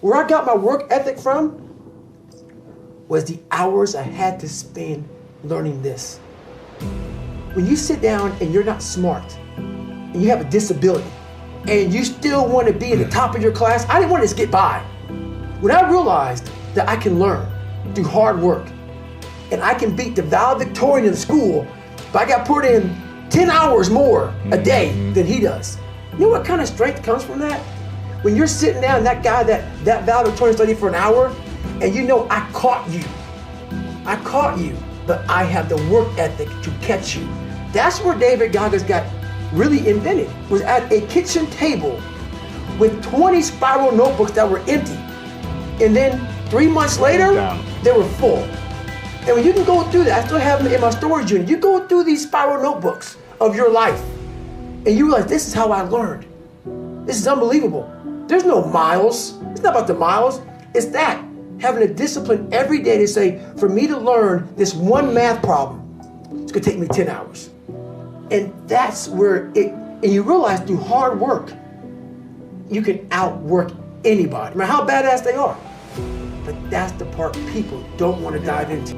Where I got my work ethic from was the hours I had to spend learning this. When you sit down and you're not smart, and you have a disability, and you still want to be at the top of your class, I didn't want to just get by. When I realized that I can learn through hard work, and I can beat the valedictorian in school, but I got put in 10 hours more a day than he does. You know what kind of strength comes from that? When you're sitting down, that guy, that valedictorian studied for an hour, and you know I caught you, but I have the work ethic to catch you. That's where David Goggins got really invented, was at a kitchen table with 20 spiral notebooks that were empty. And then 3 months later, they were full. And when you can go through that, I still have them in my storage unit. You go through these spiral notebooks of your life, and you realize this is how I learned. This is unbelievable. There's no miles. It's not about the miles. It's that, having a discipline every day to say, for me to learn this one math problem, it's gonna take me 10 hours. And that's where and you realize through hard work, you can outwork anybody, no matter how badass they are. But that's the part people don't want to dive into.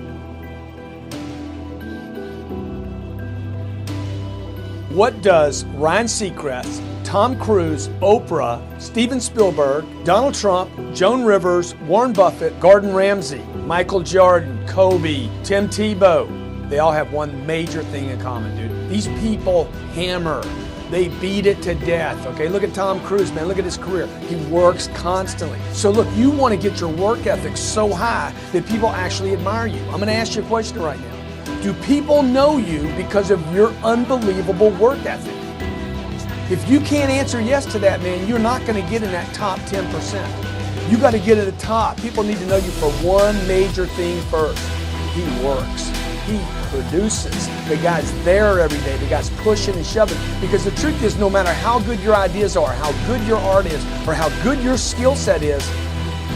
What does Ryan Seacrest, Tom Cruise, Oprah, Steven Spielberg, Donald Trump, Joan Rivers, Warren Buffett, Gordon Ramsay, Michael Jordan, Kobe, Tim Tebow, they all have one major thing in common, dude. These people hammer. They beat it to death, okay? Look at Tom Cruise, man. Look at his career. He works constantly. So look, you want to get your work ethic so high that people actually admire you. I'm going to ask you a question right now. Do people know you because of your unbelievable work ethic? If you can't answer yes to that, man, you're not going to get in that top 10%. You got to get at the top. People need to know you for one major thing first. He works. He produces. The guy's there every day. The guy's pushing and shoving. Because the truth is, no matter how good your ideas are, how good your art is, or how good your skill set is,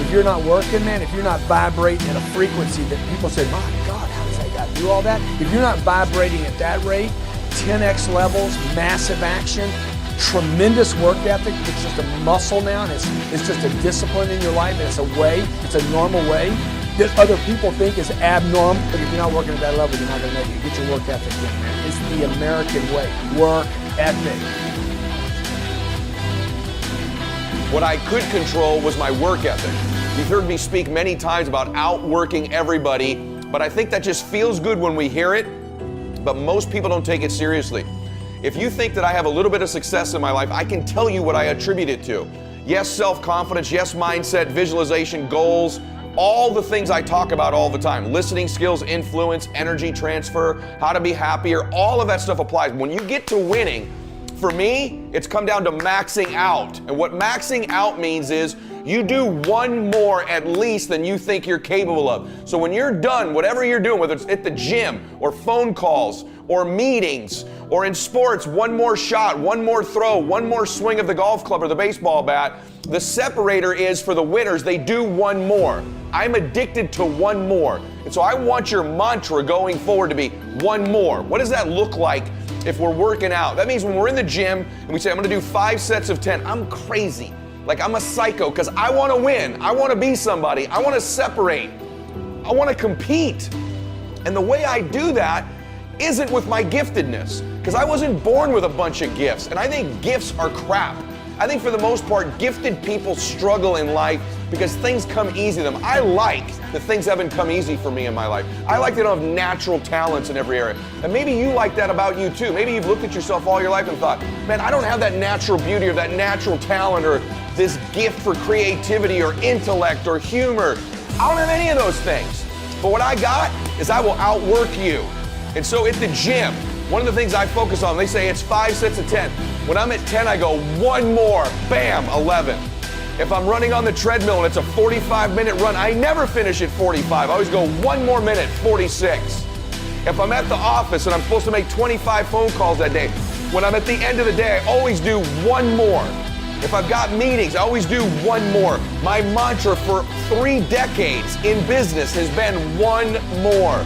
if you're not working, man, if you're not vibrating at a frequency that people say, my God, how does that guy do all that? If you're not vibrating at that rate, 10x levels, massive action, tremendous work ethic, it's just a muscle now, and it's just a discipline in your life, and it's a way, it's a normal way that other people think is abnormal, but if you're not working at that level, you're not going to make it. Get your work ethic in, man. It's the American way. Work ethic. What I could control was my work ethic. You've heard me speak many times about outworking everybody, but I think that just feels good when we hear it, but most people don't take it seriously. If you think that I have a little bit of success in my life, I can tell you what I attribute it to. Yes, self-confidence, yes, mindset, visualization, goals, all the things I talk about all the time. Listening skills, influence, energy transfer, how to be happier, all of that stuff applies. When you get to winning, for me, it's come down to maxing out. And what maxing out means is you do one more at least than you think you're capable of. So when you're done, whatever you're doing, whether it's at the gym or phone calls or meetings or in sports, one more shot, one more throw, one more swing of the golf club or the baseball bat, the separator is for the winners, they do one more. I'm addicted to one more. And so I want your mantra going forward to be one more. What does that look like if we're working out? That means when we're in the gym and we say, I'm gonna do 5 sets of 10, I'm crazy. Like I'm a psycho because I want to win. I want to be somebody. I want to separate. I want to compete. And the way I do that isn't with my giftedness, because I wasn't born with a bunch of gifts. And I think gifts are crap. I think for the most part, gifted people struggle in life because things come easy to them. I like that things haven't come easy for me in my life. I like that I don't have natural talents in every area. And maybe you like that about you too. Maybe you've looked at yourself all your life and thought, man, I don't have that natural beauty or that natural talent or this gift for creativity or intellect or humor. I don't have any of those things. But what I got is I will outwork you. And so at the gym, one of the things I focus on, they say it's 5 sets of 10. When I'm at 10, I go one more, bam, 11. If I'm running on the treadmill and it's a 45-minute run, I never finish at 45. I always go one more minute, 46. If I'm at the office and I'm supposed to make 25 phone calls that day, when I'm at the end of the day, I always do one more. If I've got meetings, I always do one more. My mantra for 3 decades in business has been one more.